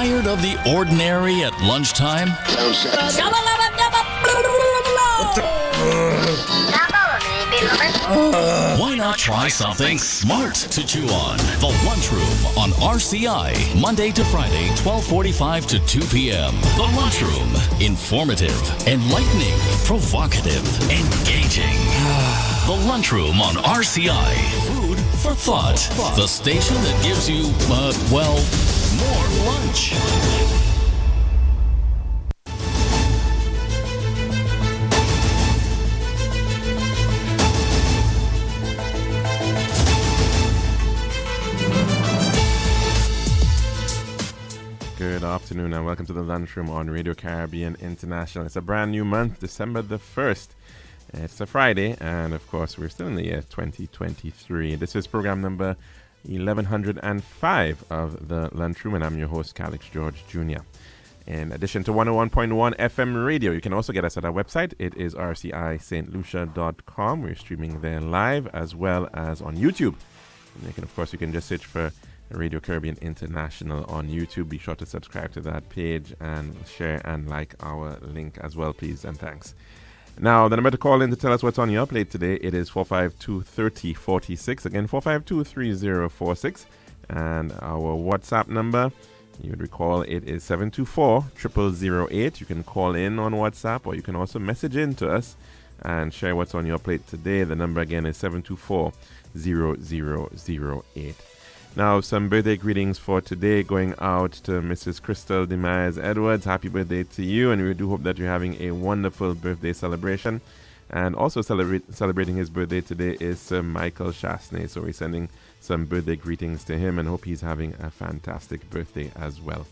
Tired of the ordinary at lunchtime? Why not try something smart to chew on? The Lunchroom on RCI, Monday to Friday, 12:45 to 2 p.m. The Lunchroom. Informative, enlightening, provocative, engaging. The Lunchroom on RCI. Food for thought. The station that gives you, more lunch. Good afternoon and welcome to the Lunchroom on Radio Caribbean International. It's a brand new month, December the 1st. It's a Friday, and of course, we're still in the year 2023. This is program number 1105 of the Lunchroom, and I'm your host, Calix George Jr. In addition to 101.1 FM radio, you can also get us at our website. It is rcistlucia.com. We're streaming there live as well as on YouTube. And you can just search for Radio Caribbean International on YouTube. Be sure to subscribe to that page and share and like our link as well, please, and thanks. Now, the number to call in to tell us what's on your plate today, it is 452-3046. Again, 452-3046. And our WhatsApp number, you would recall, it is 724-0008. You can call in on WhatsApp, or you can also message in to us and share what's on your plate today. The number again is 724-0008. Now, some birthday greetings for today going out to Mrs. Crystal Demise Edwards. Happy birthday to you, and we do hope that you're having a wonderful birthday celebration. And also celebrating his birthday today is Sir Michael Chasney. So we're sending some birthday greetings to him and hope he's having a fantastic birthday as well.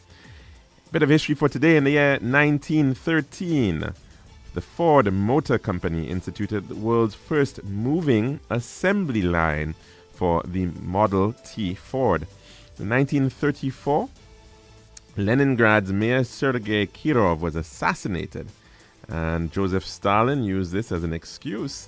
Bit of history for today. In the year 1913, the Ford Motor Company instituted the world's first moving assembly line for the Model T Ford. In 1934, Leningrad's Mayor Sergei Kirov was assassinated, and Joseph Stalin used this as an excuse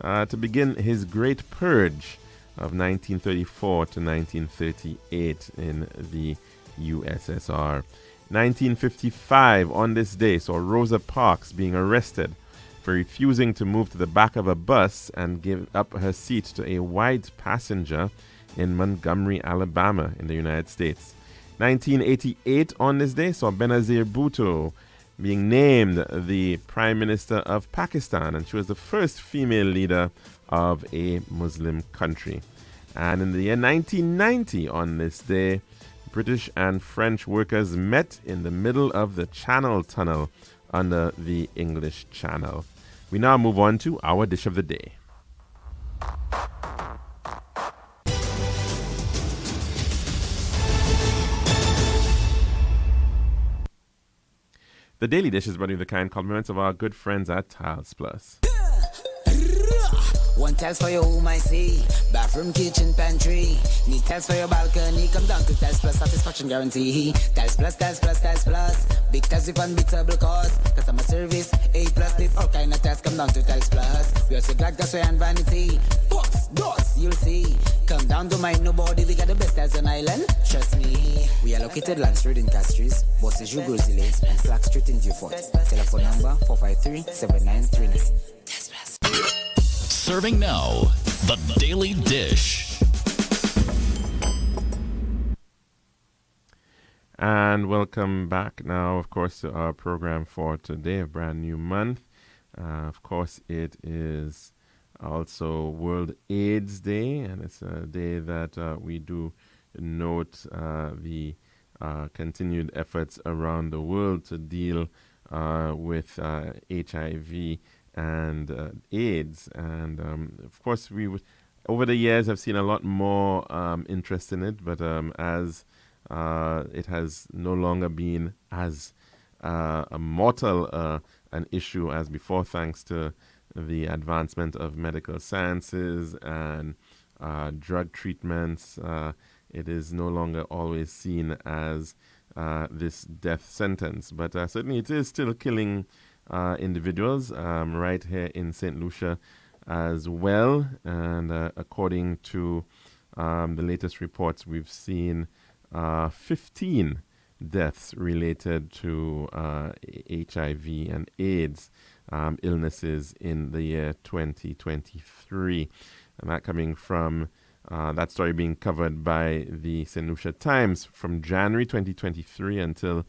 to begin his Great Purge of 1934 to 1938 in the USSR. 1955, on this day, saw Rosa Parks being arrested for refusing to move to the back of a bus and give up her seat to a white passenger in Montgomery, Alabama in the United States. 1988, on this day, saw Benazir Bhutto being named the Prime Minister of Pakistan, and she was the first female leader of a Muslim country. And in the year 1990, on this day, British and French workers met in the middle of the Channel Tunnel under the English Channel. We now move on to our dish of the day. The daily dish is brought to you the kind compliments of our good friends at Tiles Plus. One tiles for your home, I see. Bathroom, kitchen, pantry. Need tiles for your balcony. Come down to Tiles Plus, satisfaction guarantee. Tiles Plus, Tiles Plus, Tiles Plus. Big tiles with unbeatable cost. Customer service, A+. With all kind of tiles, come down to Tiles Plus. We also got gasway and vanity. Books, doors, you'll see. Come down to my nobody. We got the best tiles on island. Trust me. We are located Land Street in Castries, Bosses Grozile, and Slack Street in Beaufort. Telephone number 453-7939. Tiles Plus. Serving now, the Daily Dish. And welcome back now, of course, to our program for today, a brand new month. Of course, it is also World AIDS Day, and it's a day that we do note the continued efforts around the world to deal with HIV and AIDS. And of course, over the years have seen a lot more interest in it, but as it has no longer been as a mortal an issue as before, thanks to the advancement of medical sciences and drug treatments. It is no longer always seen as this death sentence, but certainly it is still killing individuals right here in St. Lucia as well. And according to the latest reports, we've seen 15 deaths related to HIV and AIDS illnesses in the year 2023. And that coming from that story being covered by the St. Lucia Times from January 2023 until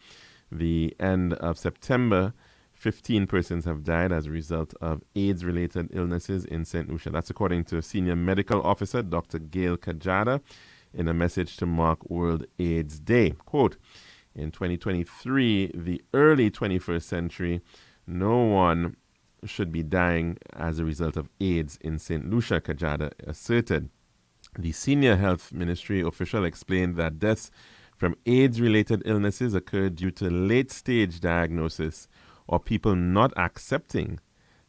the end of September. 15 persons have died as a result of AIDS-related illnesses in St. Lucia. That's according to Senior Medical Officer Dr. Gail Kajada in a message to mark World AIDS Day. Quote, in 2023, the early 21st century, no one should be dying as a result of AIDS in St. Lucia, Kajada asserted. The Senior Health Ministry official explained that deaths from AIDS-related illnesses occurred due to late-stage diagnosis or people not accepting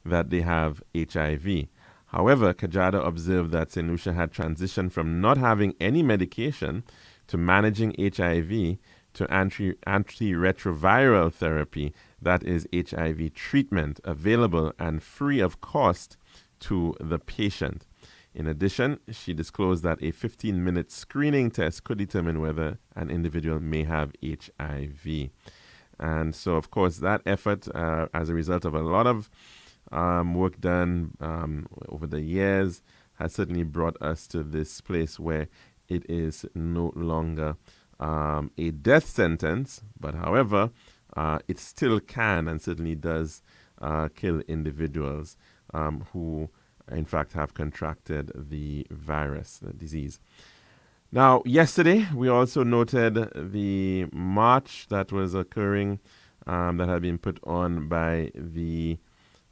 that they have HIV. However, Kajada observed that St. Lucia had transitioned from not having any medication to managing HIV to antiretroviral therapy, that is HIV treatment, available and free of cost to the patient. In addition, she disclosed that a 15-minute screening test could determine whether an individual may have HIV. And so, of course, that effort, as a result of a lot of work done over the years, has certainly brought us to this place where it is no longer a death sentence, but however, it still can and certainly does kill individuals who, in fact, have contracted the virus, the disease. Now, yesterday, we also noted the march that was occurring that had been put on by the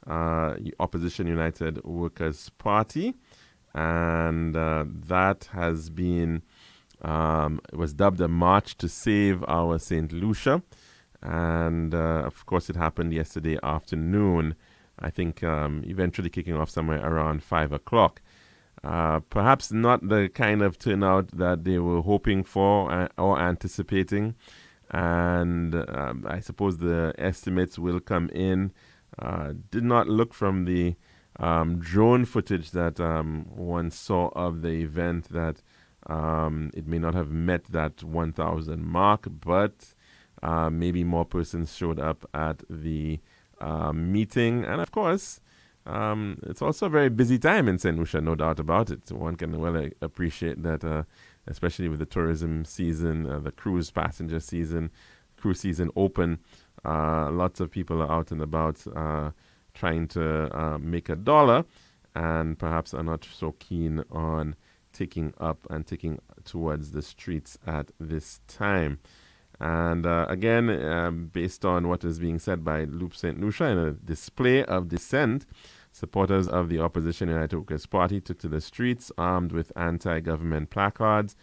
Opposition United Workers' Party, and that has been, it was dubbed a March to Save Our St. Lucia, and of course it happened yesterday afternoon, I think eventually kicking off somewhere around 5 o'clock. Perhaps not the kind of turnout that they were hoping for or anticipating. And I suppose the estimates will come in. Did not look from the drone footage that one saw of the event that it may not have met that 1,000 mark, but maybe more persons showed up at the meeting. And of course, it's also a very busy time in St. Lucia, no doubt about it. One can well appreciate that, especially with the tourism season, the cruise passenger season, cruise season open. Lots of people are out and about trying to make a dollar, and perhaps are not so keen on taking up and taking towards the streets at this time. And again, based on what is being said by Loop St. Lucia, in a display of dissent, supporters of the Opposition United Workers' Party took to the streets armed with anti-government placards,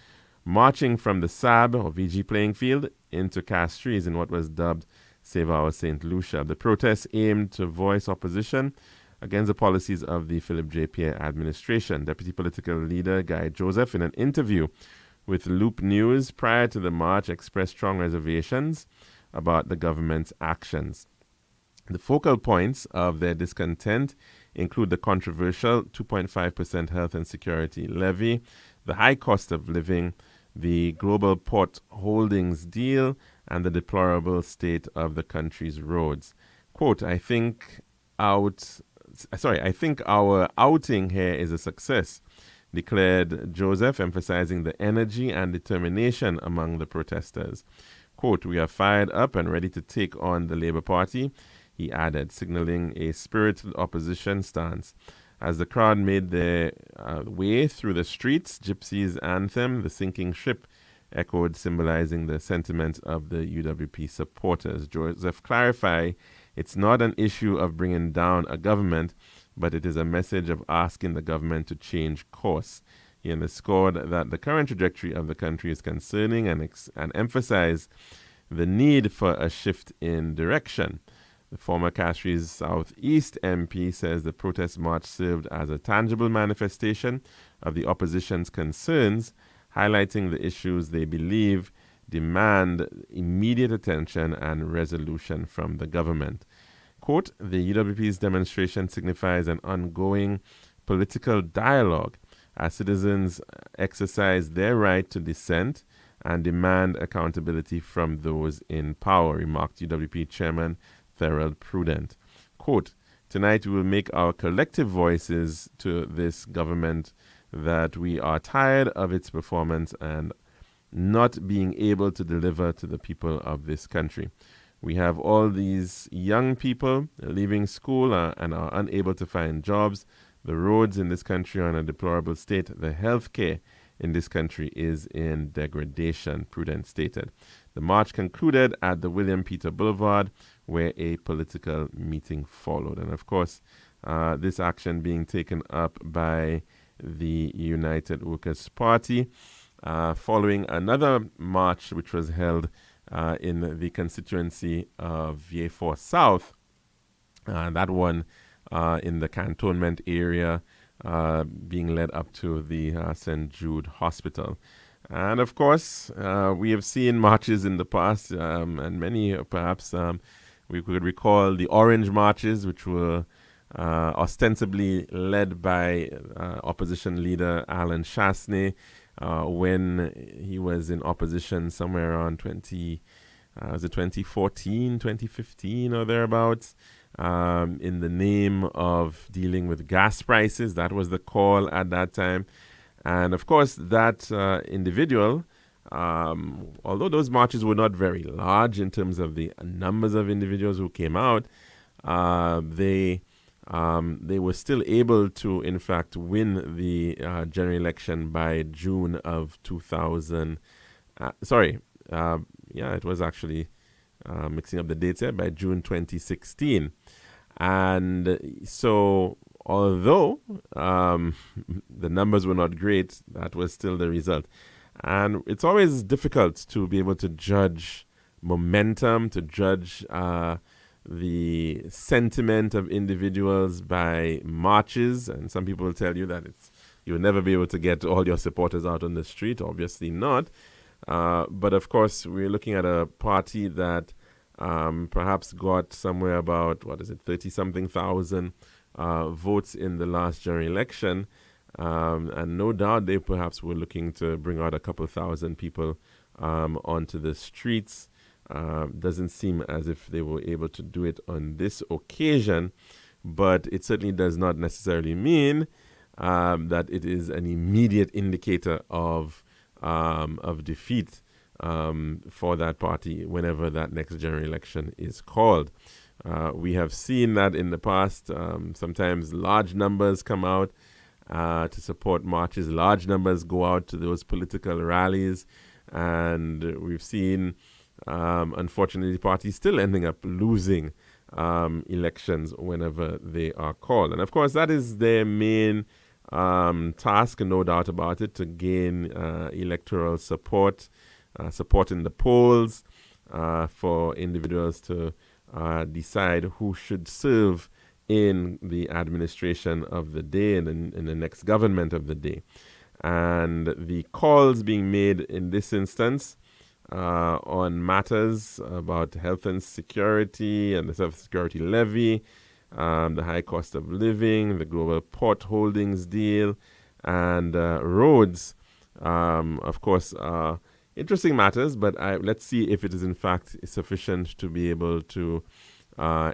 marching from the SAB or VG playing field into Castries in what was dubbed Save Our St. Lucia. The protests aimed to voice opposition against the policies of the Philip J. Pierre administration. Deputy Political Leader Guy Joseph, in an interview with Loop News prior to the march, expressed strong reservations about the government's actions. The focal points of their discontent include the controversial 2.5% health and security levy, the high cost of living, the global port holdings deal, and the deplorable state of the country's roads. Quote, I think our outing here is a success, declared Joseph, emphasizing the energy and determination among the protesters. Quote, we are fired up and ready to take on the Labour Party, he added, signaling a spirited opposition stance. As the crowd made their way through the streets, Gypsy's anthem, The Sinking Ship, echoed, symbolizing the sentiment of the UWP supporters. Joseph clarified, it's not an issue of bringing down a government, but it is a message of asking the government to change course. He underscored that the current trajectory of the country is concerning and emphasized the need for a shift in direction. The former Castries Southeast MP says the protest march served as a tangible manifestation of the opposition's concerns, highlighting the issues they believe demand immediate attention and resolution from the government. Quote, the UWP's demonstration signifies an ongoing political dialogue as citizens exercise their right to dissent and demand accountability from those in power, remarked UWP Chairman Thorold Prudent. Quote, tonight we will make our collective voices to this government that we are tired of its performance and not being able to deliver to the people of this country. We have all these young people leaving school and are unable to find jobs. The roads in this country are in a deplorable state. The health care in this country is in degradation, Prudent stated. The march concluded at the William Peter Boulevard, where a political meeting followed. And of course, this action being taken up by the United Workers' Party, following another march which was held in the constituency of Vieux-Fort South, that one in the cantonment area, being led up to the St. Jude Hospital. And of course, we have seen marches in the past, and many perhaps we could recall the Orange marches, which were ostensibly led by opposition leader Alan Chasney when he was in opposition somewhere around 2014, 2015 or thereabouts, in the name of dealing with gas prices. That was the call at that time. And of course, that individual, although those marches were not very large in terms of the numbers of individuals who came out, they were still able to, in fact, win the general election by June of 2000. It was actually mixing up the dates here, by June 2016. And so, although the numbers were not great, that was still the result. And it's always difficult to be able to judge momentum, to judge the sentiment of individuals by marches. And some people will tell you that you'll never be able to get all your supporters out on the street. Obviously not. But of course, we're looking at a party that perhaps got somewhere about, 30-something thousand votes in the last general election. And no doubt they perhaps were looking to bring out a couple thousand people onto the streets. Doesn't seem as if they were able to do it on this occasion, but it certainly does not necessarily mean that it is an immediate indicator of defeat for that party whenever that next general election is called. We have seen that in the past. Sometimes large numbers come out to support marches. Large numbers go out to those political rallies. And we've seen, unfortunately, parties still ending up losing elections whenever they are called. And of course, that is their main task, no doubt about it, to gain electoral support, support in the polls for individuals to decide who should serve in the administration of the day and in the next government of the day. And the calls being made in this instance on matters about health and security and the self-security levy, the high cost of living, the global port holdings deal, and roads, of course, are interesting matters, but let's see if it is in fact sufficient to be able to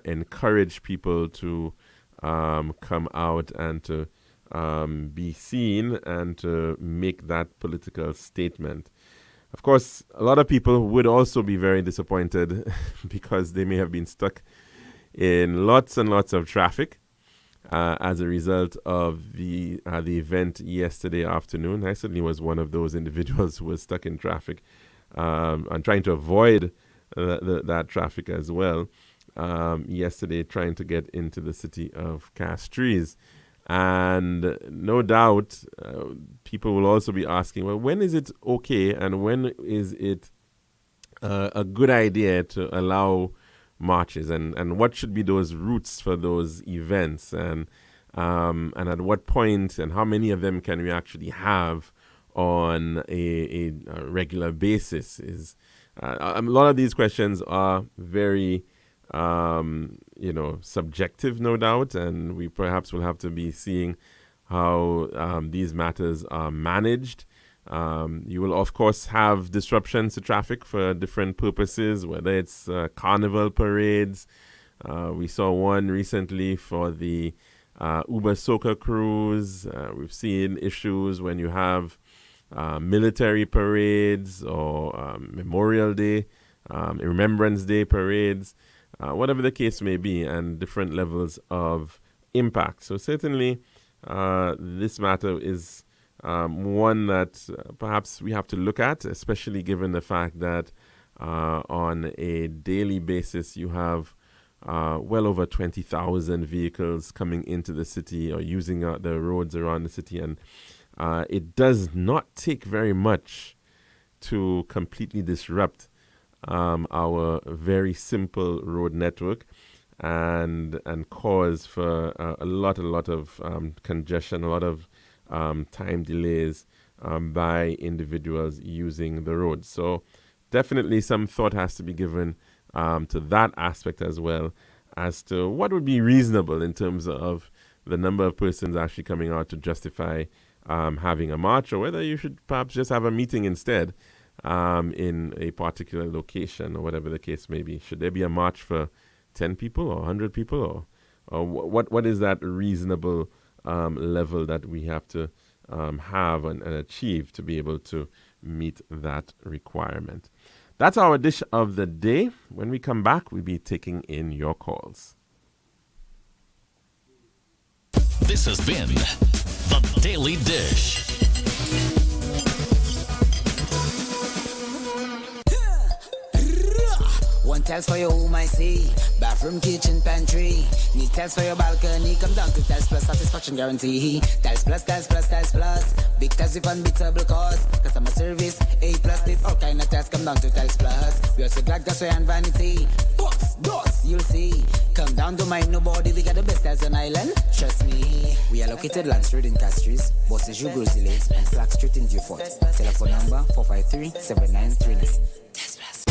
encourage people to come out and to be seen and to make that political statement. Of course, a lot of people would also be very disappointed because they may have been stuck in lots and lots of traffic as a result of the event yesterday afternoon. I certainly was one of those individuals who was stuck in traffic and trying to avoid that traffic as well. Yesterday, trying to get into the city of Castries. And no doubt, people will also be asking, well, when is it okay and when is it a good idea to allow marches, and what should be those routes for those events, and at what point and how many of them can we actually have on a regular basis? A lot of these questions are very subjective, no doubt, and we perhaps will have to be seeing how these matters are managed You will, of course, have disruptions to traffic for different purposes, whether it's carnival parades. We saw one recently for the Uber Soca cruise. We've seen issues when you have military parades or Memorial Day, Remembrance Day parades, whatever the case may be, and different levels of impact. So certainly this matter is one that perhaps we have to look at, especially given the fact that on a daily basis you have well over 20,000 vehicles coming into the city or using the roads around the city. And it does not take very much to completely disrupt our very simple road network and cause for a lot of congestion, a lot of time delays by individuals using the road. So definitely some thought has to be given to that aspect as well, as to what would be reasonable in terms of the number of persons actually coming out to justify having a march, or whether you should perhaps just have a meeting instead in a particular location, or whatever the case may be. Should there be a march for 10 people or 100 people, or what is that reasonable level that we have to have and achieve to be able to meet that requirement? That's our dish of the day. When we come back, we'll be taking in your calls. This has been The Daily Dish. One tiles for your home, I see. Bathroom, kitchen, pantry. Need tiles for your balcony. Come down to Tiles Plus, satisfaction guarantee. Tiles Plus, Tiles Plus, Tiles Plus. Big tiles with unbeatable cost. Customer service, A+. With all kind of tiles, come down to Tiles Plus. We also got gasway and vanity. Boss, you'll see. Come down, don't mind nobody. We got the best tiles on island. Trust me. We are located Land Street in Castries, Bosses U Grizzly, and Slack Street in Viewfort. Telephone number 453-7939. Tiles Plus.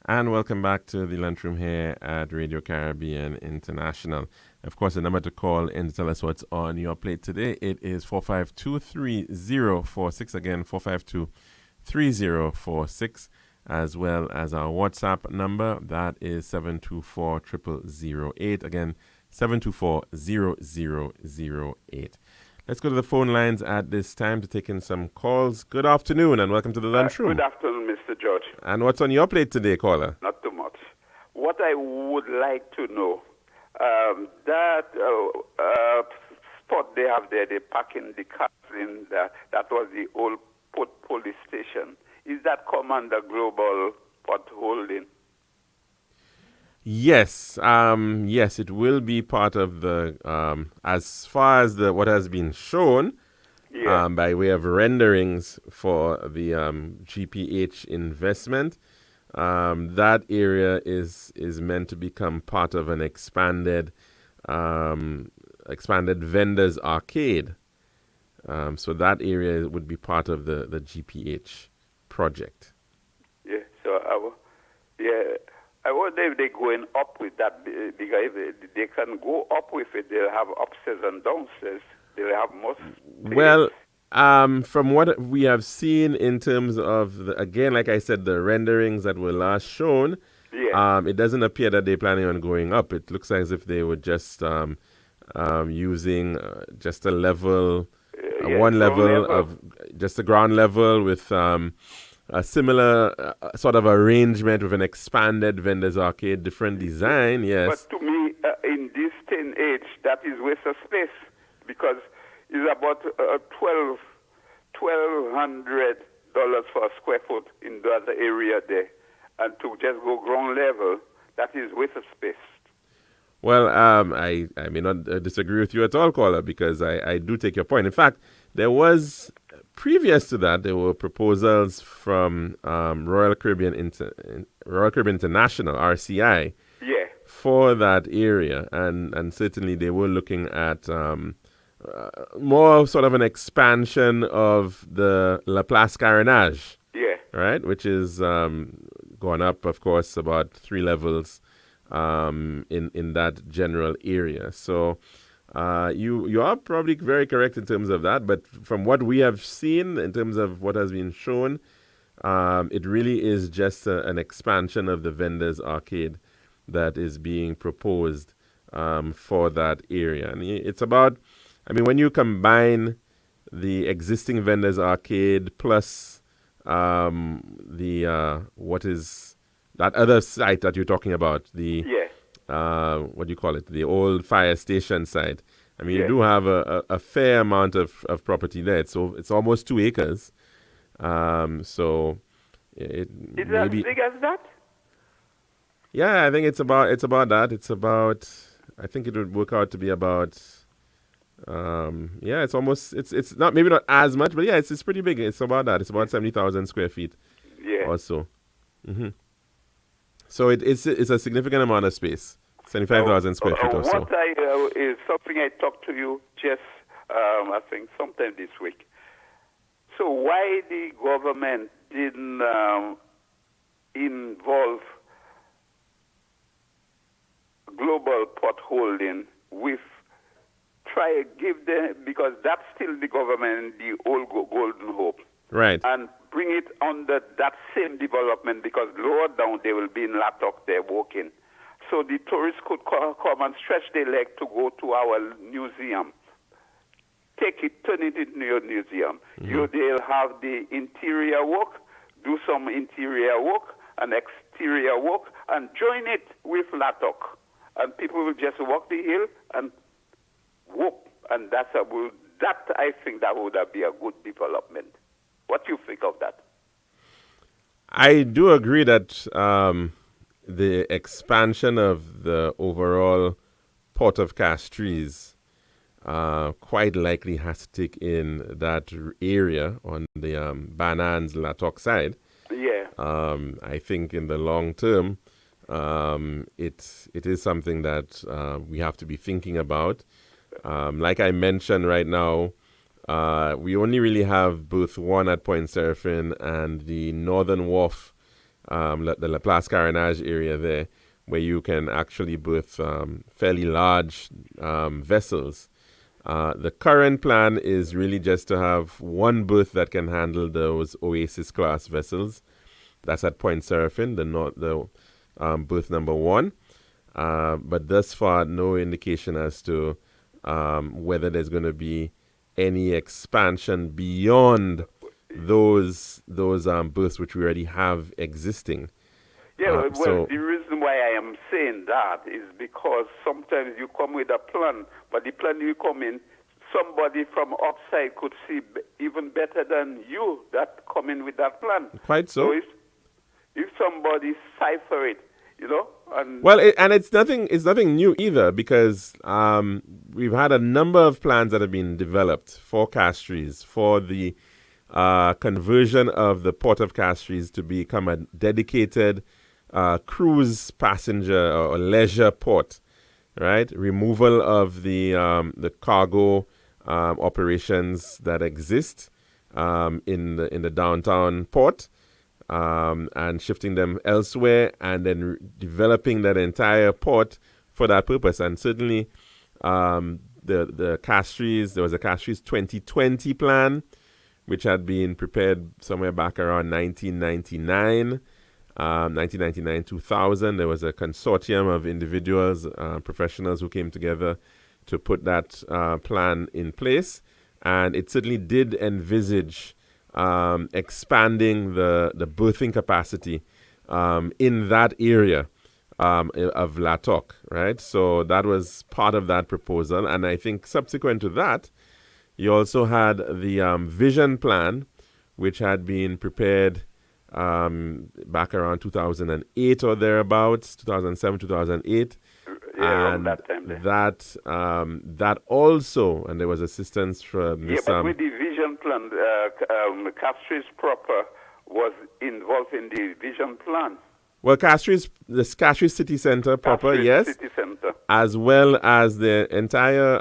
And welcome back to the lunchroom here at Radio Caribbean International. Of course, the number to call in to tell us what's on your plate today, it is 452-3046. Again, 452-3046, as well as our WhatsApp number. That is 724-0008. Again, 724-0008. Let's go to the phone lines at this time to take in some calls. Good afternoon and welcome to the lunchroom. Good afternoon, Mr. George. And what's on your plate today, caller? Not too much. What I would like to know, that spot they have there, they parking the cars in there, that was the old port police station. Is that Commander Global Port Holding? Yes, yes, it will be part of the, as far as what has been shown, by way of renderings for the GPH investment. That area is meant to become part of an expanded vendors arcade. So that area would be part of the GPH project. Yeah. So I wonder if they're going up with that, because if they can go up with it, they'll have upstairs and downstairs. They'll have more space. Well, from what we have seen in terms of, again, like I said, the renderings that were last shown, it doesn't appear that they're planning on going up. It looks as if they were just using just a level, one level of just the ground level with a similar sort of arrangement with an expanded vendors arcade, different design, yes. But to me, in this 10 age, that is waste of space, because it's about $1,200 for a square foot in that area there. And to just go ground level, that is waste of space. Well, I may not disagree with you at all, caller, because I do take your point. In fact, there was, previous to that, there were proposals from Royal Caribbean International, RCI, for that area. And certainly they were looking at more sort of an expansion of the La Place Carénage, right, which is gone up, of course, about 3 levels in that general area. So you are probably very correct in terms of that. But from what we have seen in terms of what has been shown, it really is just an expansion of the vendors arcade that is being proposed for that area. And it's about, I mean, when you combine the existing vendors arcade plus what is that other site that you're talking about, the what do you call it, the old fire station site. I mean, you do have a fair amount of property there. So it's almost 2 acres. So it is it as big as that? Yeah, I think it's about that. It's about, I think it would work out to be about it's almost, it's not, maybe not as much, but yeah, it's pretty big. It's about that. It's about 70,000 square feet or so. Mm-hmm. So it's a significant amount of space, 75,000 square feet or so. What is something I talked to you just, I think, sometime this week. So why the government didn't involve global pot holding with try to give them, because that's still the government, the old golden hope. Right. And bring it under that same development, because lower down they will be in Latok there walking. So the tourists could come and stretch their leg to go to our museum. Take it, turn it into your museum. Mm-hmm. They'll have the interior work, do some interior work and exterior work, and join it with Latok. And people will just walk the hill and whoop. And that I think that would be a good development. What do you think of that? I do agree that the expansion of the overall Port of Castries quite likely has to take in that area on the Banans Latok side. Yeah. I think in the long term, it is something that we have to be thinking about. Like I mentioned right now, we only really have booth 1 at Point Seraphine and the Northern Wharf, the La Place Carénage area there, where you can actually booth fairly large vessels. The current plan is really just to have one booth that can handle those Oasis class vessels. That's at Point Seraphine, the booth number 1. But thus far, no indication as to whether there's going to be any expansion beyond those booths which we already have existing. Yeah, the reason why I am saying that is because sometimes you come with a plan, but the plan you come in, somebody from outside could see even better than you that come in with that plan. Quite so. So if somebody cipher it, and well, it's nothing new either, because we've had a number of plans that have been developed for Castries for the conversion of the Port of Castries to become a dedicated cruise passenger or leisure port, right? Removal of the cargo operations that exist in the downtown port. And shifting them elsewhere, and then developing that entire port for that purpose. And certainly the Castries, there was a Castries 2020 plan, which had been prepared somewhere back around 1999, 2000. There was a consortium of individuals, professionals who came together to put that plan in place. And it certainly did envisage expanding the berthing capacity in that area of Latok, right? So that was part of that proposal. And I think subsequent to that, you also had the vision plan, which had been prepared back around 2008 or thereabouts, 2007, 2008. Yeah, and that time there. That also, and there was assistance from this. But with the vision plan, Castries proper was involved in the vision plan. Well, the Castries City Center proper, Castries yes, City Center, as well as the entire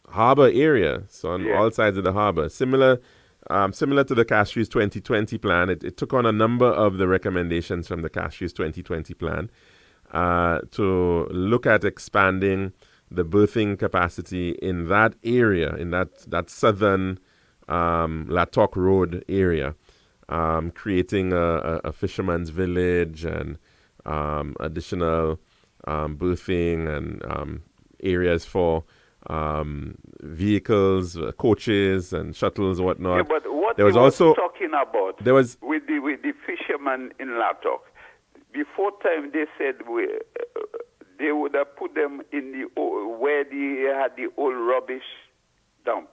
harbor area, so on all sides of the harbor. Similar to the Castries 2020 plan, it took on a number of the recommendations from the Castries 2020 plan. to look at expanding the berthing capacity in that area, in that southern Latok Road area, creating a fisherman's village and additional berthing and areas for vehicles, coaches, and shuttles, whatnot. Yeah, but what there was he was also talking about there was with the fishermen in Latok, before time they said they would have put them in the where they had the old rubbish dump.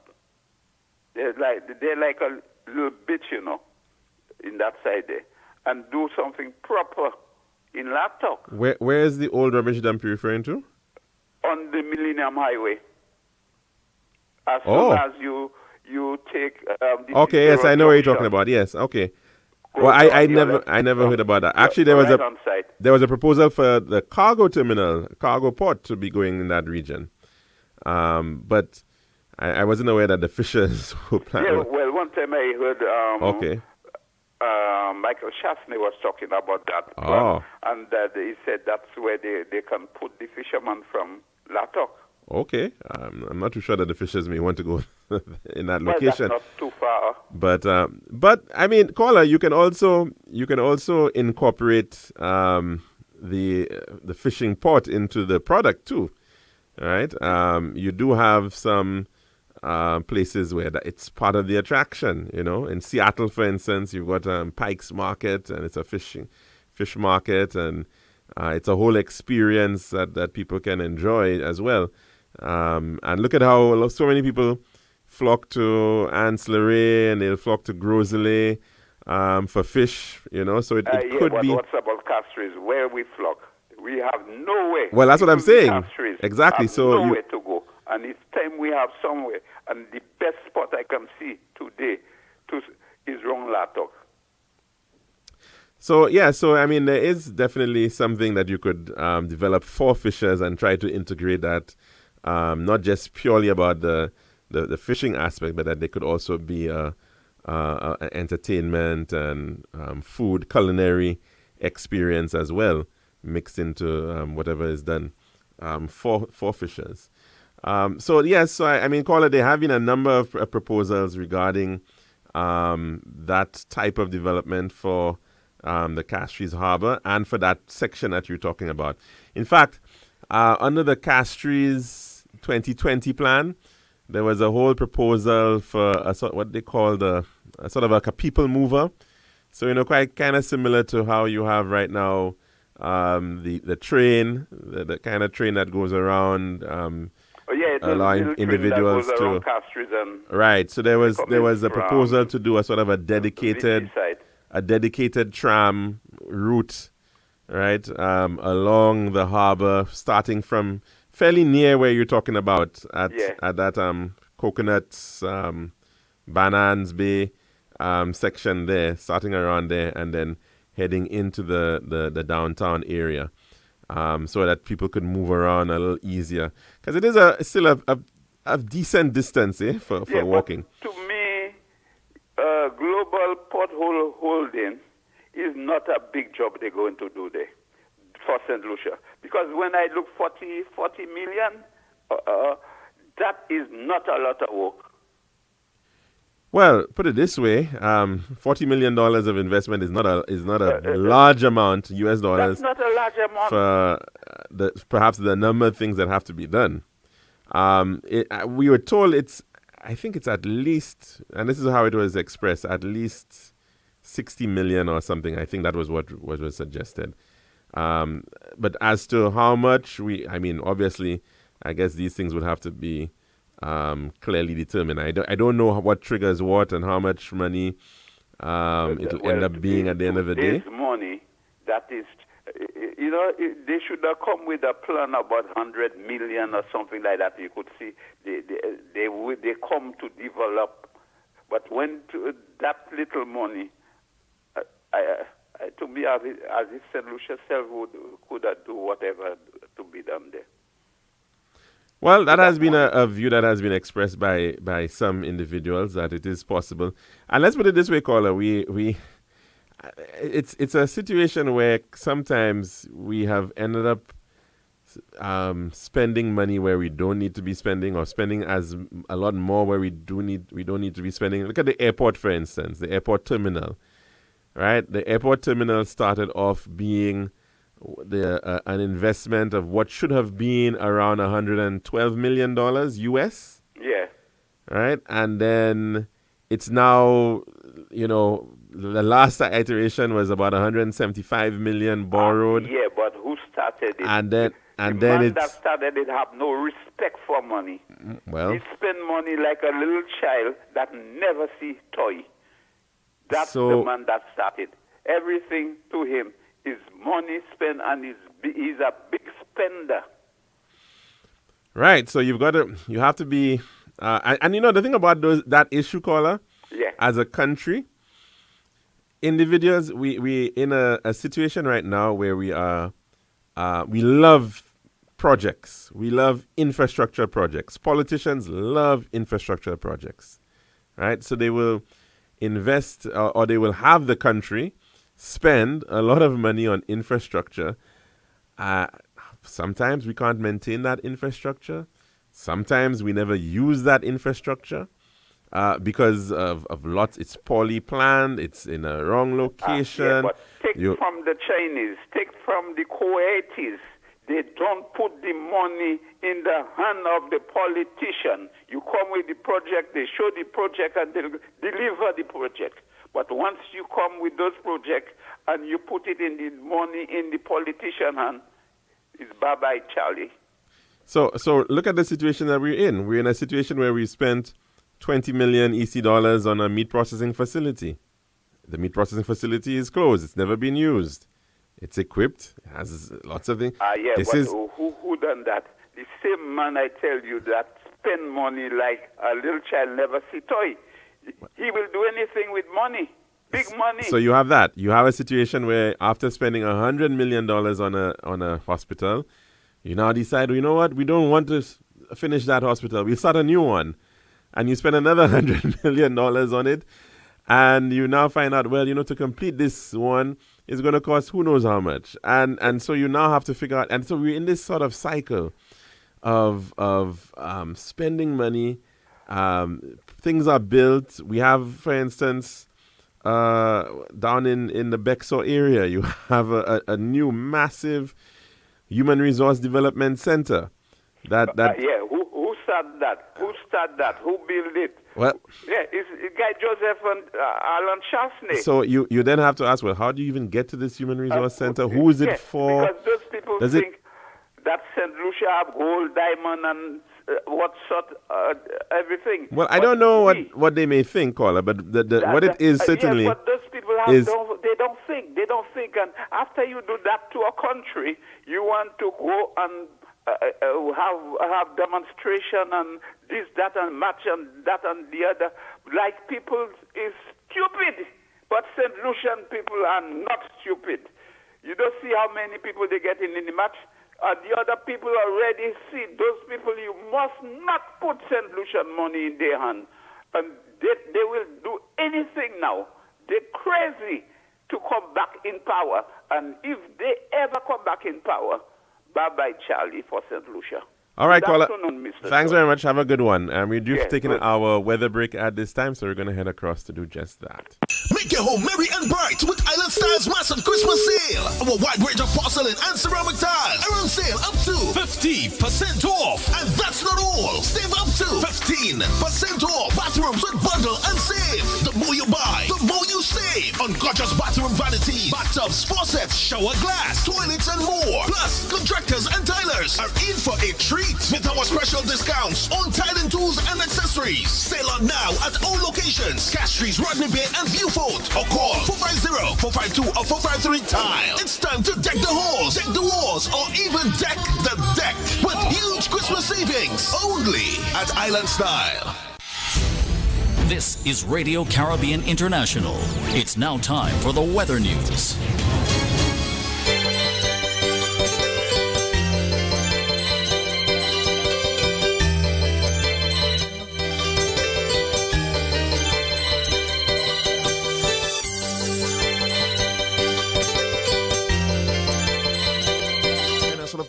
They're like a little bit, you know, in that side there, and do something proper in Latok. Where is the old rubbish dump you're referring to? On the Millennium Highway. As Oh. soon as you take the Okay, yes, I know what you're talking junction, about. Yes, okay. go Well, I down your never left- heard about that. your Actually, there was right-hand side. a proposal for the cargo terminal, cargo port, to be going in that region. But I wasn't aware that the fishers were Yeah, planning. well, one time I heard Okay. Michael Shaftney was talking about that, Oh. and he said that's where they can put the fishermen from Latok. Okay. I'm not too sure that the fishers may want to go in that Well, location. that's not too far. But I mean, caller, you can also incorporate the fishing port into the product too. All right. You do have some places where it's part of the attraction. You know, in Seattle, for instance, you've got Pike's Market, and it's a fish market, and it's a whole experience that people can enjoy as well. And look at how so many people flock to Ancillary, and they'll flock to Grosley for fish, you know. So it could be. What's about Castries? Where we flock, we have no way. Well, that's what I'm People in saying. Castries Exactly. have So nowhere to go, and it's time we have somewhere. And the best spot I can see today is Wrong Latok. So yeah, so I mean, there is definitely something that you could develop for fishers and try to integrate that, not just purely about the fishing aspect, but that they could also be a entertainment and food, culinary experience as well, mixed into whatever is done for fishers. So yes, so I mean, caller, there have been a number of proposals regarding that type of development for the Castries Harbour and for that section that you're talking about. In fact, under the Castries 2020 plan, there was a whole proposal for what they call a sort of like a people mover. So, you know, quite kind of similar to how you have right now the train, the kind of train that goes around. Allowing individuals to right. So there was a proposal to do a sort of a dedicated tram route, right, along the harbour, starting from fairly near where you're talking about at that Coconuts, Bananas Bay section there, starting around there, and then heading into the downtown area. So that people could move around a little easier, because it is still a decent distance for walking. To me, global pothole holding is not a big job they're going to do there for St. Lucia, because when I look 40 million, that is not a lot of work. Well, put it this way: $40 million of investment is not a large amount, US dollars. That's not a large amount for perhaps the number of things that have to be done. We were told I think it's at least, and this is how it was expressed, at least 60 million or something. I think that was what was suggested. But as to how much, obviously, I guess these things would have to be clearly determined. I don't know what triggers what and how much money it'll end up being at the end of the day. Money, that is, they should have come with a plan about 100 million or something like that. You could see they come to develop, but when that little money, to me, as if St. Lucia self could do whatever to be done there. Well, that has been a view that has been expressed by some individuals, that it is possible. And let's put it this way, caller, it's a situation where sometimes we have ended up spending money where we don't need to be spending, or spending as a lot more where we don't need to be spending. Look at the airport, for instance, the airport terminal, right? The airport terminal started off being an investment of what should have been around $112 million US. Yeah. Right? And then it's now, the last iteration was about 175 million borrowed. Yeah, but who started it? And then the then man that started it have no respect for money. Well, he spend money like a little child that never see toy. That's So- the man that started. Everything to him is money spent, and he's a big spender. right. So you have to be, and the thing about that issue, caller, Yeah. as a country, individuals, we in a situation right now where we are, we love projects. We love infrastructure projects. Politicians love infrastructure projects, right? So they will invest, or they will have the country spend a lot of money on infrastructure. Sometimes we can't maintain that infrastructure. Sometimes we never use that infrastructure because of lots. It's poorly planned. It's in a wrong location. Yeah, but take from the Chinese, take from the Kuwaitis. They don't put the money in the hand of the politician. You come with the project, they show the project, and they deliver the project. But once you come with those projects and you put it in the money in the politician hand, it's bye-bye, Charlie. So look at the situation that we're in. We're in a situation where we spent 20 million EC dollars on a meat processing facility. The meat processing facility is closed. It's never been used. It's equipped. It has lots of things. Yeah, who done that? The same man I tell you that spend money like a little child never see toy. He will do anything with money. Big money. So you have that. You have a situation where after spending $100 million on a hospital, you now decide, you know what, we don't want to finish that hospital. We'll start a new one. And you spend another $100 million on it. And you now find out, well, to complete this one is going to cost who knows how much. And so you now have to figure out. And so we're in this sort of cycle of spending money. Things are built. We have, for instance, down in the Bexar area, you have a new massive human resource development center. Who started that? Who started that? Who built it? Well, yeah, it's guy Joseph and Alan Chasney. So you then have to ask, well, how do you even get to this human resource center? Who is it for? Because those people think that St. Lucia have gold, diamond, and everything. Well, I don't know what they may think, caller, but what it is certainly. Yeah, but those people they don't think. They don't think. And after you do that to a country, you want to go and have demonstration and this, that, and match and that and the other. Like people is stupid, but St. Lucian people are not stupid. You don't see how many people they get in the match. The other people already see those people. You must not put St. Lucian money in their hand. And they will do anything now. They're crazy to come back in power. And if they ever come back in power, bye-bye, Charlie, for St. Lucia. All right, caller. Mr. Thanks very much. Have a good one. We're just Yeah, taking good. our weather break at this time, so we're going to head across to do just that. Make your home merry and bright with Island Style's massive Christmas sale. Our wide range of porcelain and ceramic tiles are on sale up to 50% off. And that's not all. Save up to 15% off. Bathrooms with bundle and save. The more you buy, the more you save. On gorgeous bathroom vanities, bathtubs, faucets, shower glass, toilets, and more. Plus, contractors and tilers are in for a treat with our special discounts on tiling tools and accessories. Sale on now at all locations. Castries, Rodney Bay, and Viewfort. Or call 450-452 or 453 Tile. It's time to deck the halls, deck the walls, or even deck the deck with huge Christmas savings only at Island Style. This is Radio Caribbean International. It's now time for the weather news.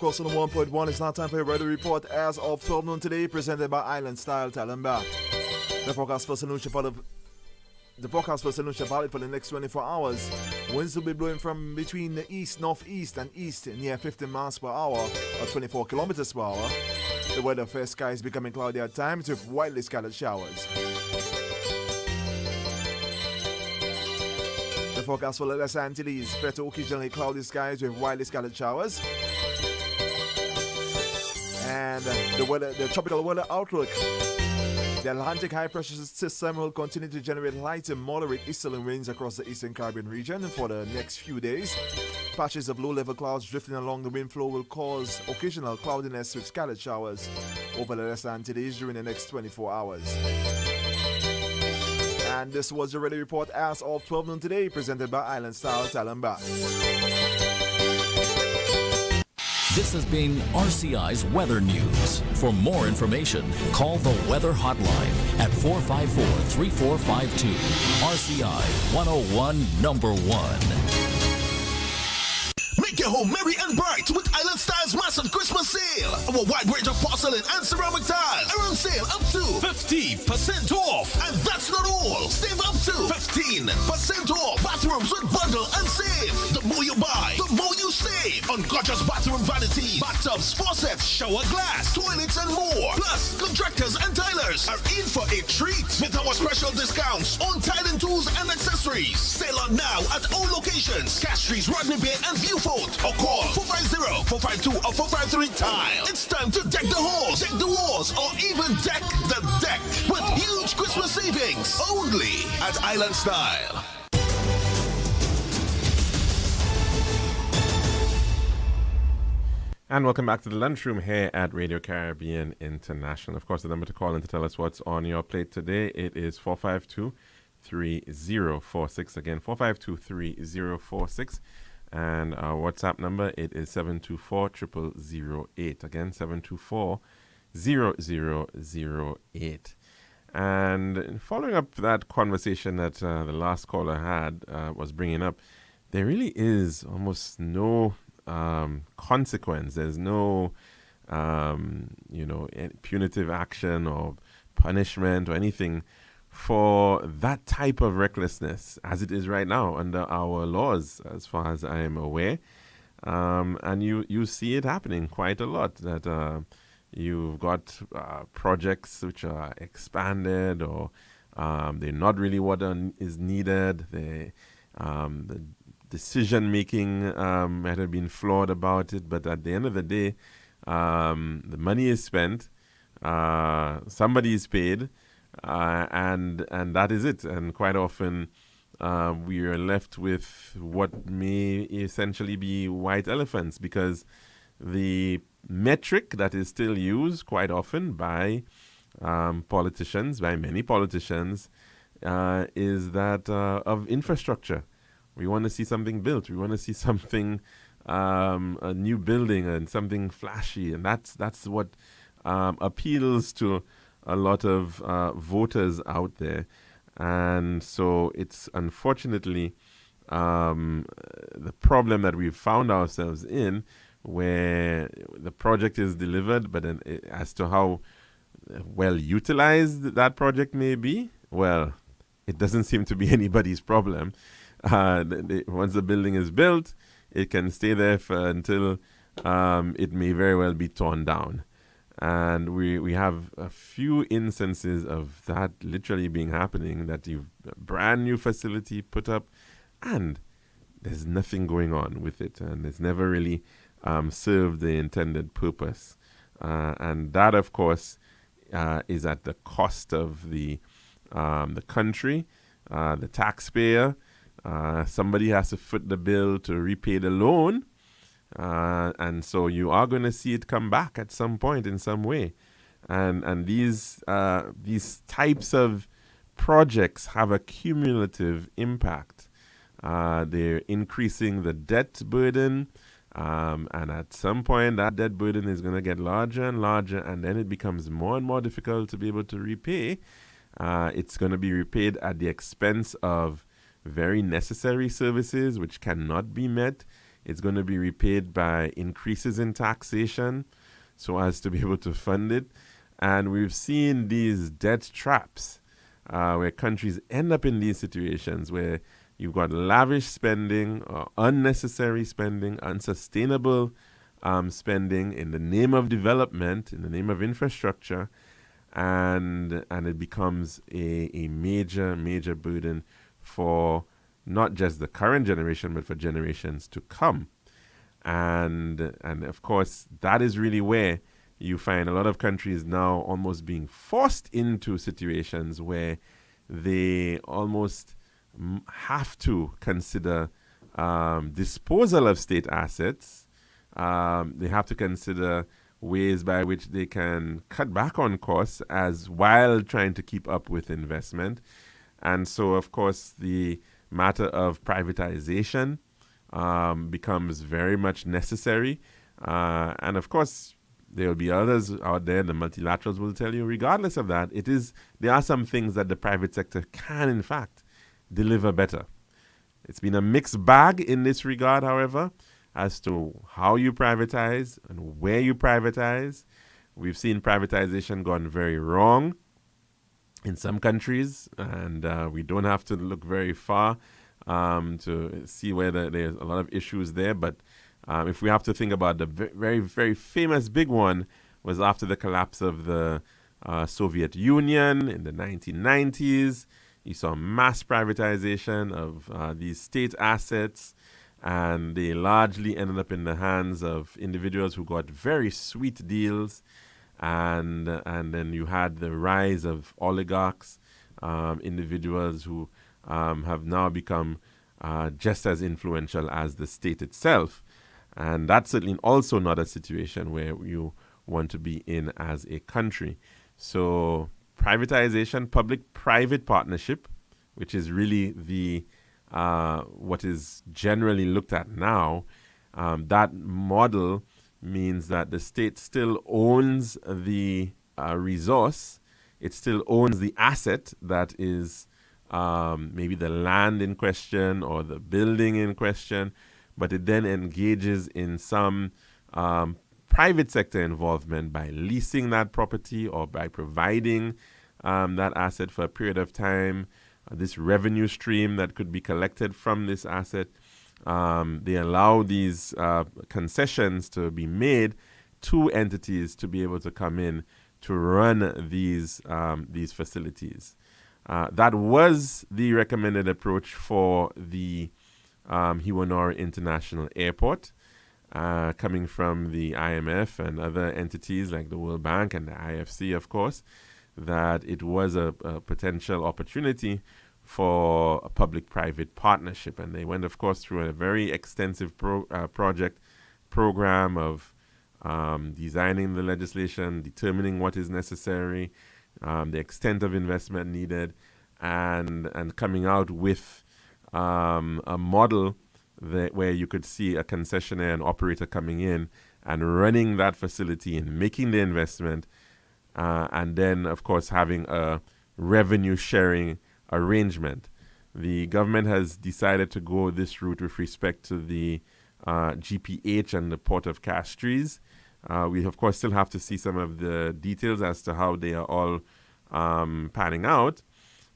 course, on the 1.1, it's now time for your weather report as of 12 noon today, presented by Island Style Talamba. The forecast for St. Lucia valid for the next 24 hours. Winds will be blowing from between the east, northeast, and east near 15 miles per hour or 24 kilometers per hour. The weather fair sky is becoming cloudy at times with widely scattered showers. The forecast for the Los Antilles, fair to occasionally cloudy skies with widely scattered showers. And the tropical weather outlook. The Atlantic high pressure system will continue to generate light and moderate easterly winds across the eastern Caribbean region for the next few days. Patches of low-level clouds drifting along the wind flow will cause occasional cloudiness with scattered showers over the Los Antilles during the next 24 hours. And this was your weather report as of 12 noon today, presented by Island Style Talamba. This has been RCI's Weather News. For more information, call the Weather Hotline at 454-3452. RCI 101 number 1. Make your home merry and bright with Island Style's massive Christmas sale. Our wide range of porcelain and ceramic tiles are on sale up to 50% off. And that's not all. Save up to 15% off. Bathrooms with bundle and save. The more you buy, the more you save. On gorgeous bathroom vanities, bathtubs, faucets, shower glass, toilets, and more. Plus, contractors and tilers are in for a treat with our special discounts on tiling tools and accessories. Sale on now at all locations. Castries, Rodney Bay, and Viewfort. Or call 450-452 or 453 Tile. It's time to deck the halls, deck the walls, or even deck the deck with huge Christmas savings only at Island Style. And welcome back to the lunchroom here at Radio Caribbean International. Of course, the number to call in to tell us what's on your plate today, it is 452-3046. Again, 452-3046. And our WhatsApp number, it is 724-0008. Again, 724-0008. And following up that conversation that the last caller had was bringing up, there really is almost no consequence. There's no, punitive action or punishment or anything for that type of recklessness as it is right now under our laws, as far as I am aware. And you see it happening quite a lot, that you've got projects which are expanded or they're not really what is needed. The decision-making might have been flawed about it, but at the end of the day, the money is spent, somebody is paid, and that is it. And quite often we are left with what may essentially be white elephants, because the metric that is still used quite often by politicians, by many politicians, is that of infrastructure. We want to see something built. We want to see something, a new building and something flashy, and that's what appeals to a lot of voters out there. And so it's unfortunately the problem that we've found ourselves in, where the project is delivered, but then as to how well utilized that project may be, well, it doesn't seem to be anybody's problem. Once the building is built, it can stay there until it may very well be torn down. And we have a few instances of that literally being happening, that you've a brand new facility put up and there's nothing going on with it, and it's never really served the intended purpose. And that, of course, is at the cost of the country, the taxpayer. Somebody has to foot the bill to repay the loan. And so you are going to see it come back at some point in some way. And these types of projects have a cumulative impact. They're increasing the debt burden, and at some point that debt burden is going to get larger and larger, and then it becomes more and more difficult to be able to repay. It's going to be repaid at the expense of very necessary services which cannot be met It's going to be repaid by increases in taxation so as to be able to fund it. And we've seen these debt traps where countries end up in these situations where you've got lavish spending, or unnecessary spending, unsustainable spending in the name of development, in the name of infrastructure, and it becomes a major burden for not just the current generation, but for generations to come. And of course, that is really where you find a lot of countries now almost being forced into situations where they almost have to consider disposal of state assets. They have to consider ways by which they can cut back on costs as while trying to keep up with investment. And so, of course, the matter of privatization becomes very much necessary. And of course, there will be others out there, the multilaterals will tell you, regardless of that, there are some things that the private sector can, in fact, deliver better. It's been a mixed bag in this regard, however, as to how you privatize and where you privatize. We've seen privatization gone very wrong in some countries, and we don't have to look very far to see whether there's a lot of issues there. But if we have to think about the very, very famous big one, was after the collapse of the Soviet Union in the 1990s. You saw mass privatization of these state assets, and they largely ended up in the hands of individuals who got very sweet deals. And then you had the rise of oligarchs, individuals who have now become just as influential as the state itself. And that's certainly also not a situation where you want to be in as a country. So privatization, public-private partnership, which is really the what is generally looked at now, that model means that the state still owns the resource. It still owns the asset that is maybe the land in question or the building in question, but it then engages in some private sector involvement by leasing that property or by providing that asset for a period of time, this revenue stream that could be collected from this asset. They allow these concessions to be made to entities to be able to come in to run these facilities. That was the recommended approach for the Hiwanori International Airport, coming from the IMF and other entities like the World Bank and the IFC, of course, that it was a potential opportunity for a public-private partnership. And they went, of course, through a very extensive program of designing the legislation, determining what is necessary, the extent of investment needed, and coming out with a model where you could see a concessionaire and operator coming in and running that facility and making the investment, and then, of course, having a revenue sharing arrangement. The government has decided to go this route with respect to the GPH and the Port of Castries. We, of course, still have to see some of the details as to how they are all panning out,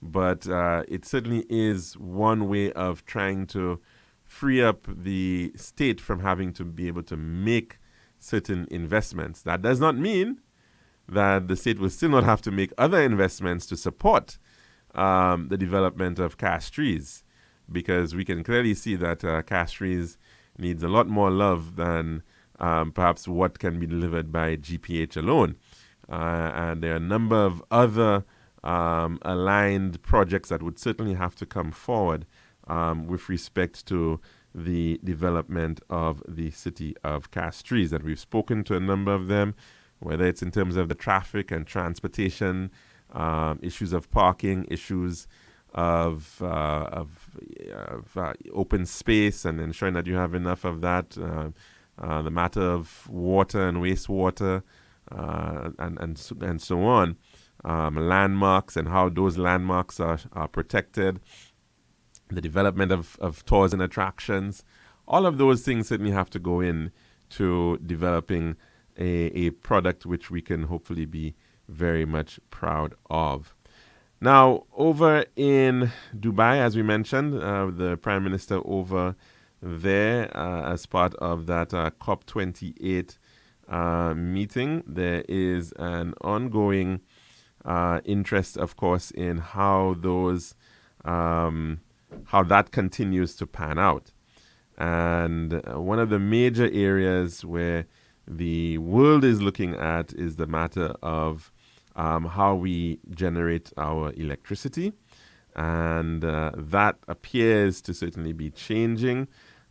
but it certainly is one way of trying to free up the state from having to be able to make certain investments. That does not mean that the state will still not have to make other investments to support the development of Castries, because we can clearly see that Castries needs a lot more love than perhaps what can be delivered by GPH alone. And there are a number of other aligned projects that would certainly have to come forward with respect to the development of the city of Castries. And we've spoken to a number of them, whether it's in terms of the traffic and transportation, issues of parking, issues of open space and ensuring that you have enough of that, the matter of water and wastewater, and so on, landmarks and how those landmarks are protected, the development of tours and attractions. all of those things certainly have to go in to developing a product which we can hopefully be very much proud of. Now, over in Dubai, as we mentioned, the Prime Minister over there as part of that COP28 meeting, there is an ongoing interest, of course, in how that continues to pan out. And one of the major areas where the world is looking at is the matter of how we generate our electricity. And that appears to certainly be changing.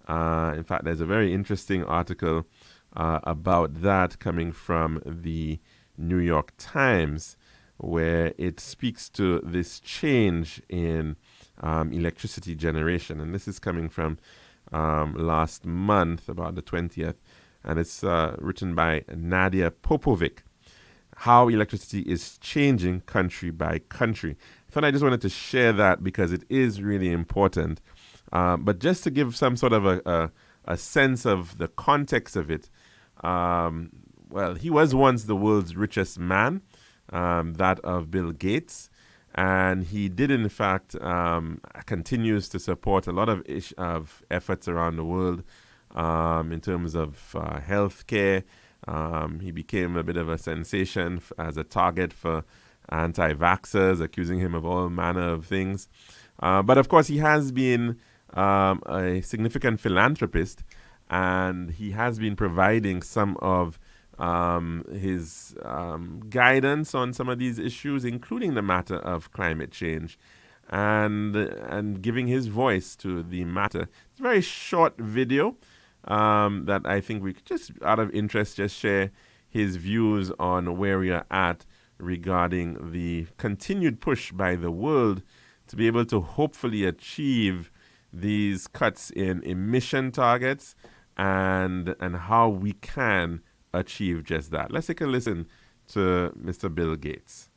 In fact, there's a very interesting article about that coming from the New York Times, where it speaks to this change in electricity generation. And this is coming from last month, about the 20th, and it's written by Nadia Popovic, how electricity is changing country by country. I thought I just wanted to share that because it is really important. But just to give some sort of a sense of the context of it, well, he was once the world's richest man, that of Bill Gates. And he did, in fact, continues to support a lot of efforts around the world in terms of healthcare. He became a bit of a sensation as a target for anti-vaxxers, accusing him of all manner of things. But of course, he has been a significant philanthropist, and he has been providing some of his guidance on some of these issues, including the matter of climate change, and giving his voice to the matter. It's a very short video that I think we could just, out of interest, just share his views on where we are at regarding the continued push by the world to be able to hopefully achieve these cuts in emission targets and how we can achieve just that. Let's take a listen to Mr. Bill Gates.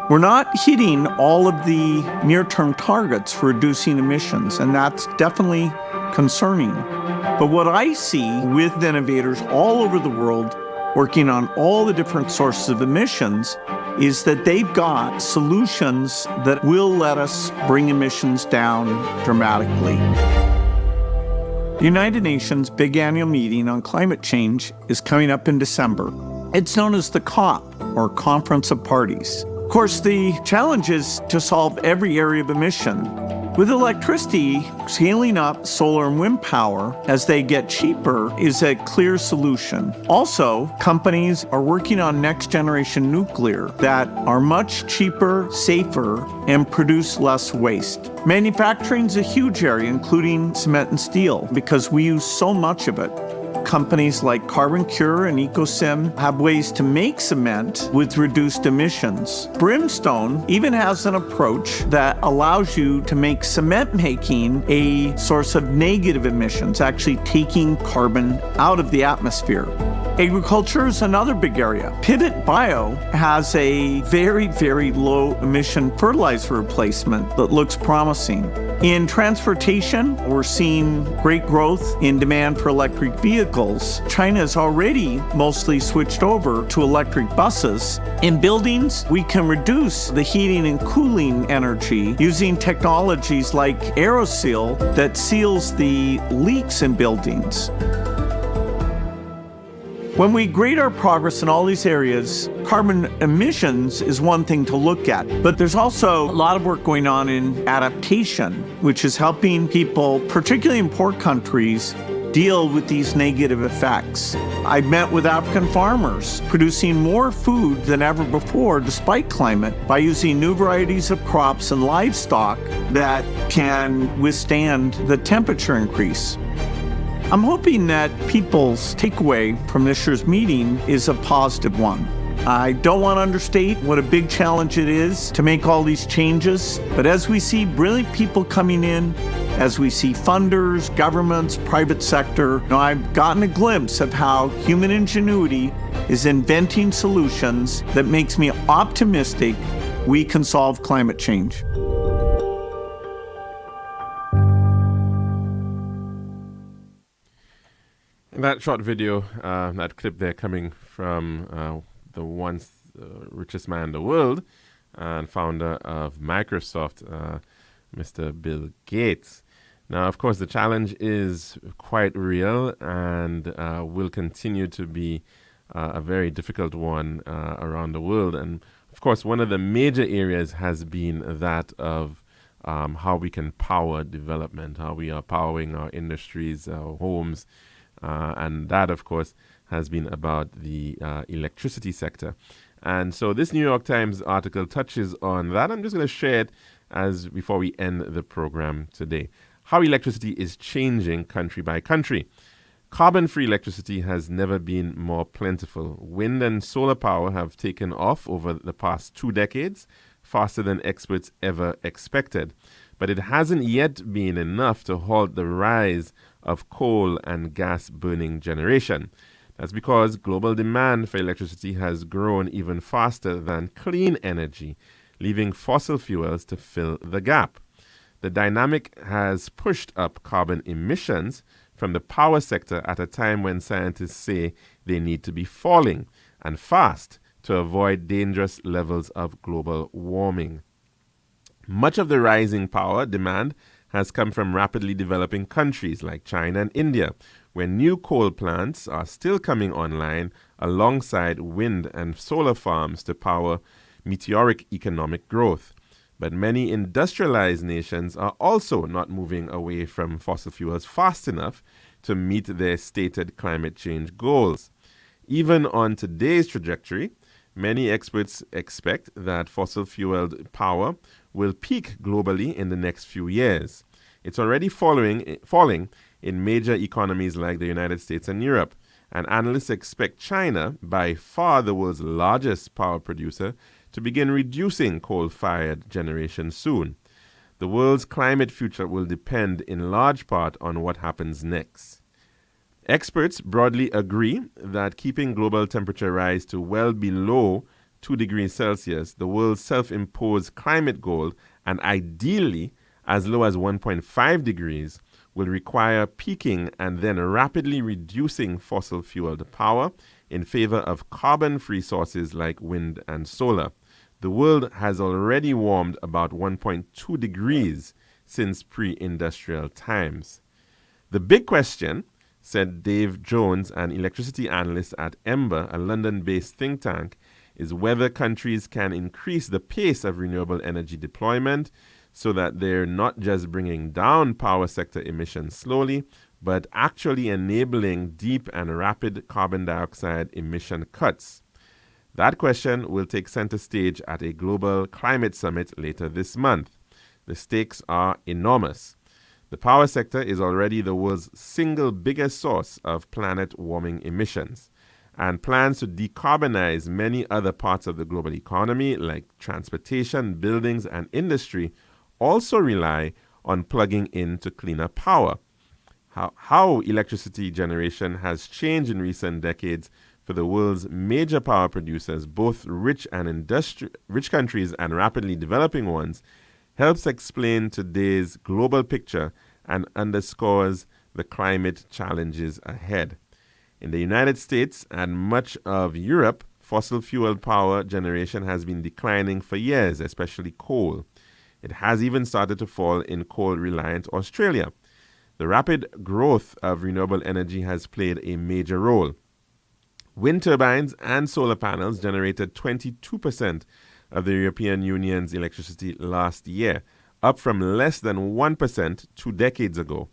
We're not hitting all of the near-term targets for reducing emissions, and that's definitely concerning. But what I see with innovators all over the world working on all the different sources of emissions is that they've got solutions that will let us bring emissions down dramatically. The United Nations Big Annual Meeting on Climate Change is coming up in December. It's known as the COP, or Conference of Parties. Of course, the challenge is to solve every area of emission. With electricity, scaling up solar and wind power as they get cheaper is a clear solution. Also, companies are working on next-generation nuclear that are much cheaper, safer, and produce less waste. Manufacturing is a huge area, including cement and steel, because we use so much of it. Companies like Carbon Cure and EcoSim have ways to make cement with reduced emissions. Brimstone even has an approach that allows you to make cement making a source of negative emissions, actually taking carbon out of the atmosphere. Agriculture is another big area. Pivot Bio has a very, very low emission fertilizer replacement that looks promising. In transportation, we're seeing great growth in demand for electric vehicles. China has already mostly switched over to electric buses. In buildings, we can reduce the heating and cooling energy using technologies like AeroSeal that seals the leaks in buildings. When we grade our progress in all these areas, carbon emissions is one thing to look at, but there's also a lot of work going on in adaptation, which is helping people, particularly in poor countries, deal with these negative effects. I met with African farmers producing more food than ever before despite climate by using new varieties of crops and livestock that can withstand the temperature increase. I'm hoping that people's takeaway from this year's meeting is a positive one. I don't want to understate what a big challenge it is to make all these changes, but as we see brilliant people coming in, as we see funders, governments, private sector, I've gotten a glimpse of how human ingenuity is inventing solutions that makes me optimistic we can solve climate change. That short video, that clip there coming from the once richest man in the world and founder of Microsoft, Mr. Bill Gates. Now, of course, the challenge is quite real and will continue to be a very difficult one around the world. And, of course, one of the major areas has been that of how we can power development, how we are powering our industries, our homes, and that, of course, has been about the electricity sector. And so this New York Times article touches on that. I'm just going to share it before we end the program today. How electricity is changing country by country. Carbon-free electricity has never been more plentiful. Wind and solar power have taken off over the past 2 decades, faster than experts ever expected. But it hasn't yet been enough to halt the rise of coal and gas-burning generation. That's because global demand for electricity has grown even faster than clean energy, leaving fossil fuels to fill the gap. The dynamic has pushed up carbon emissions from the power sector at a time when scientists say they need to be falling, and fast, to avoid dangerous levels of global warming. Much of the rising power demand has come from rapidly developing countries like China and India, where new coal plants are still coming online alongside wind and solar farms to power meteoric economic growth. But many industrialized nations are also not moving away from fossil fuels fast enough to meet their stated climate change goals. Even on today's trajectory, many experts expect that fossil-fueled power will peak globally in the next few years. It's already falling in major economies like the United States and Europe, and analysts expect China, by far the world's largest power producer, to begin reducing coal-fired generation soon. The world's climate future will depend in large part on what happens next. Experts broadly agree that keeping global temperature rise to well below 2 degrees Celsius, the world's self-imposed climate goal, and ideally as low as 1.5 degrees, will require peaking and then rapidly reducing fossil-fueled power in favor of carbon-free sources like wind and solar. The world has already warmed about 1.2 degrees since pre-industrial times. The big question, said Dave Jones, an electricity analyst at Ember, a London-based think tank, is whether countries can increase the pace of renewable energy deployment so that they're not just bringing down power sector emissions slowly, but actually enabling deep and rapid carbon dioxide emission cuts. That question will take center stage at a global climate summit later this month. The stakes are enormous. The power sector is already the world's single biggest source of planet-warming emissions, and plans to decarbonize many other parts of the global economy, like transportation, buildings, and industry, also rely on plugging into cleaner power. How electricity generation has changed in recent decades for the world's major power producers, both rich countries and rapidly developing ones, helps explain today's global picture and underscores the climate challenges ahead. In the United States and much of Europe, fossil fuel power generation has been declining for years, especially coal. It has even started to fall in coal-reliant Australia. The rapid growth of renewable energy has played a major role. Wind turbines and solar panels generated 22% of the European Union's electricity last year, up from less than 1% 2 decades ago.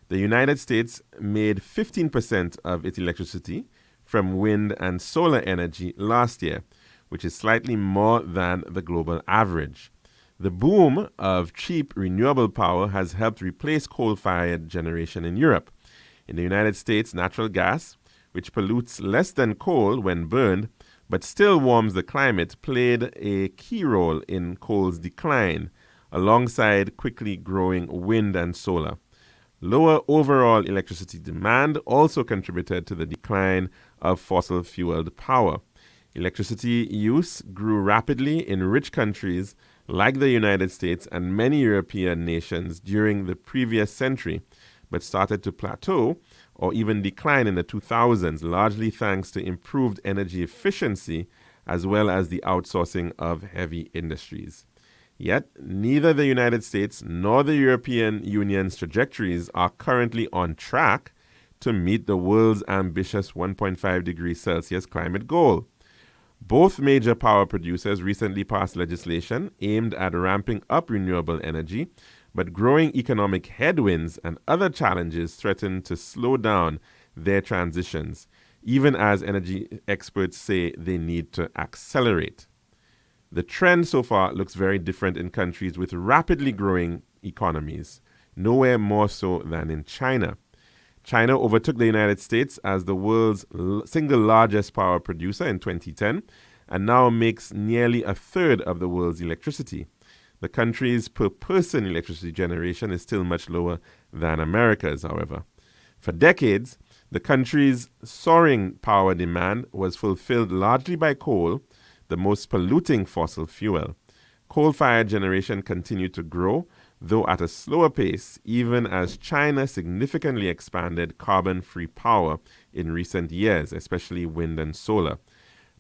The United States made 15% of its electricity from wind and solar energy last year, which is slightly more than the global average. The boom of cheap renewable power has helped replace coal-fired generation in Europe. In the United States, natural gas, which pollutes less than coal when burned, but still warms the climate, played a key role in coal's decline, alongside quickly growing wind and solar. Lower overall electricity demand also contributed to the decline of fossil-fueled power. Electricity use grew rapidly in rich countries like the United States and many European nations during the previous century, but started to plateau or even decline in the 2000s, largely thanks to improved energy efficiency as well as the outsourcing of heavy industries. Yet, neither the United States nor the European Union's trajectories are currently on track to meet the world's ambitious 1.5 degrees Celsius climate goal. Both major power producers recently passed legislation aimed at ramping up renewable energy, but growing economic headwinds and other challenges threaten to slow down their transitions, even as energy experts say they need to accelerate. The trend so far looks very different in countries with rapidly growing economies, nowhere more so than in China. China overtook the United States as the world's single largest power producer in 2010 and now makes nearly a third of the world's electricity. The country's per-person electricity generation is still much lower than America's, however. For decades, the country's soaring power demand was fulfilled largely by coal, the most polluting fossil fuel. Coal-fired generation continued to grow, though at a slower pace, even as China significantly expanded carbon-free power in recent years, especially wind and solar.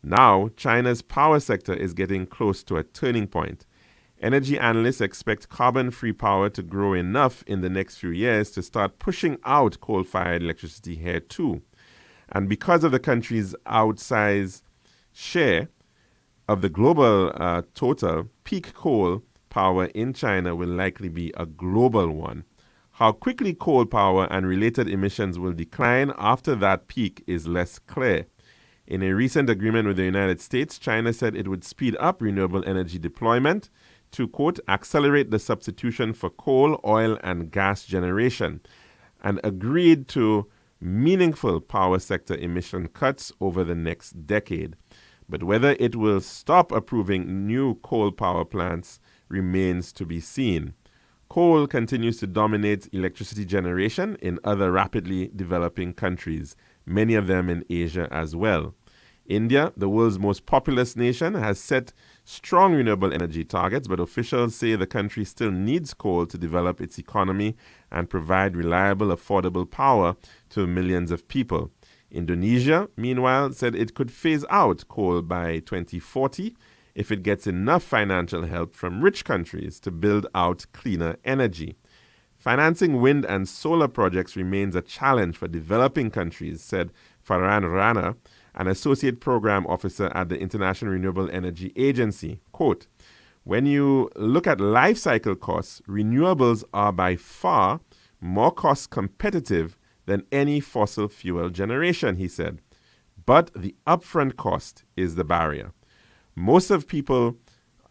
Now, China's power sector is getting close to a turning point. Energy analysts expect carbon-free power to grow enough in the next few years to start pushing out coal-fired electricity here too. And because of the country's outsized share of the global total, peak coal power in China will likely be a global one. How quickly coal power and related emissions will decline after that peak is less clear. In a recent agreement with the United States, China said it would speed up renewable energy deployment to, quote, accelerate the substitution for coal, oil, and gas generation, and agreed to meaningful power sector emission cuts over the next decade. But whether it will stop approving new coal power plants remains to be seen. Coal continues to dominate electricity generation in other rapidly developing countries, many of them in Asia as well. India, the world's most populous nation, has set strong renewable energy targets, but officials say the country still needs coal to develop its economy and provide reliable, affordable power to millions of people. Indonesia, meanwhile, said it could phase out coal by 2040 if it gets enough financial help from rich countries to build out cleaner energy. Financing wind and solar projects remains a challenge for developing countries, said Farhan Rana, an associate program officer at the International Renewable Energy Agency. Quote, when you look at life cycle costs, renewables are by far more cost competitive than any fossil fuel generation, he said. But the upfront cost is the barrier. Most of people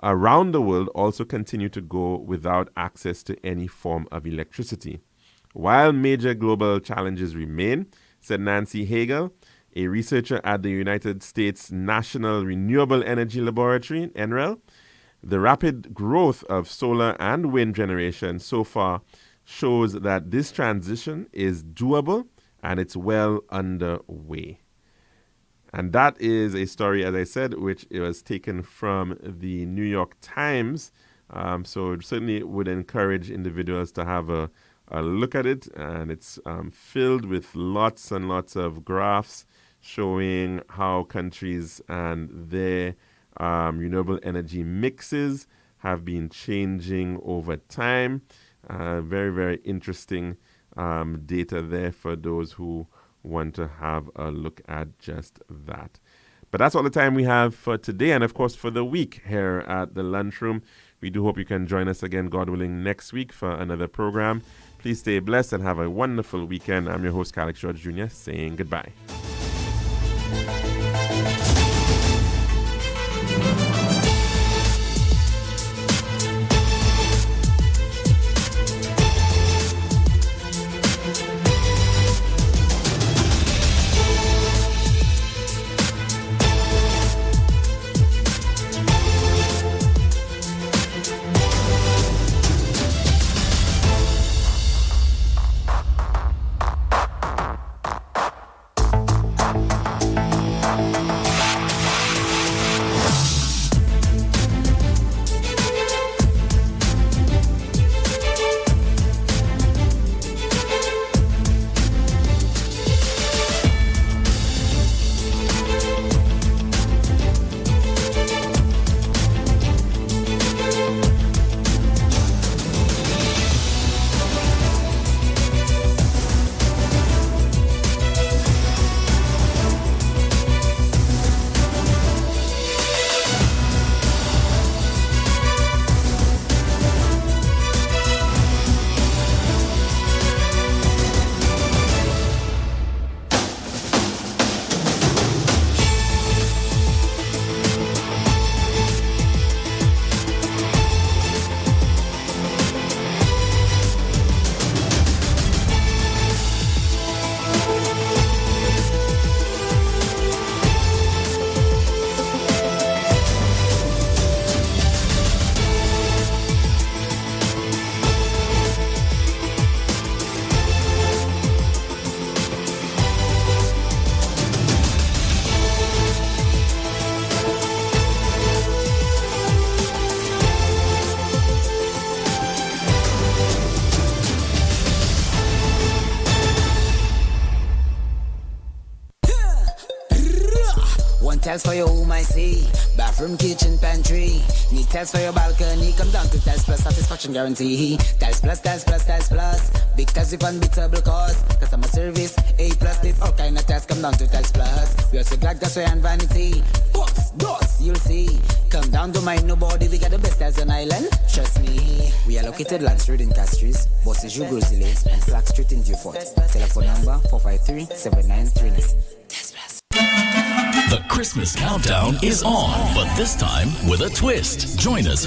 around the world also continue to go without access to any form of electricity. While major global challenges remain, said Nancy Hagel, a researcher at the United States National Renewable Energy Laboratory, NREL, the rapid growth of solar and wind generation so far shows that this transition is doable and it's well underway. And that is a story, as I said, which was taken from the New York Times. So it certainly would encourage individuals to have a look at it. And it's filled with lots and lots of graphs showing how countries and their renewable energy mixes have been changing over time. Very, very interesting data there for those who want to have a look at just that. But that's all the time we have for today and, of course, for the week here at the Lunchroom. We do hope you can join us again, God willing, next week for another program. Please stay blessed and have a wonderful weekend. I'm your host, Calix George Jr., saying goodbye. tiles for your home, I see. Bathroom, kitchen, pantry. Need tiles for your balcony. Come down to Tiles Plus, satisfaction guarantee. Tiles Plus, Tiles Plus, Tiles Plus. Big tiles with unbeatable cost. Customer service, A+. With all kind of tiles, come down to Tiles Plus. We also glass, that's and vanity. Books, doors, you'll see. Come down to mind nobody, we got the best tiles on island. Trust me. We are located Land Street in Castries, Bosses Grozile, and Flag Street in Beaufort. Telephone number 453-7939. The Christmas countdown is on, but this time with a twist. Join us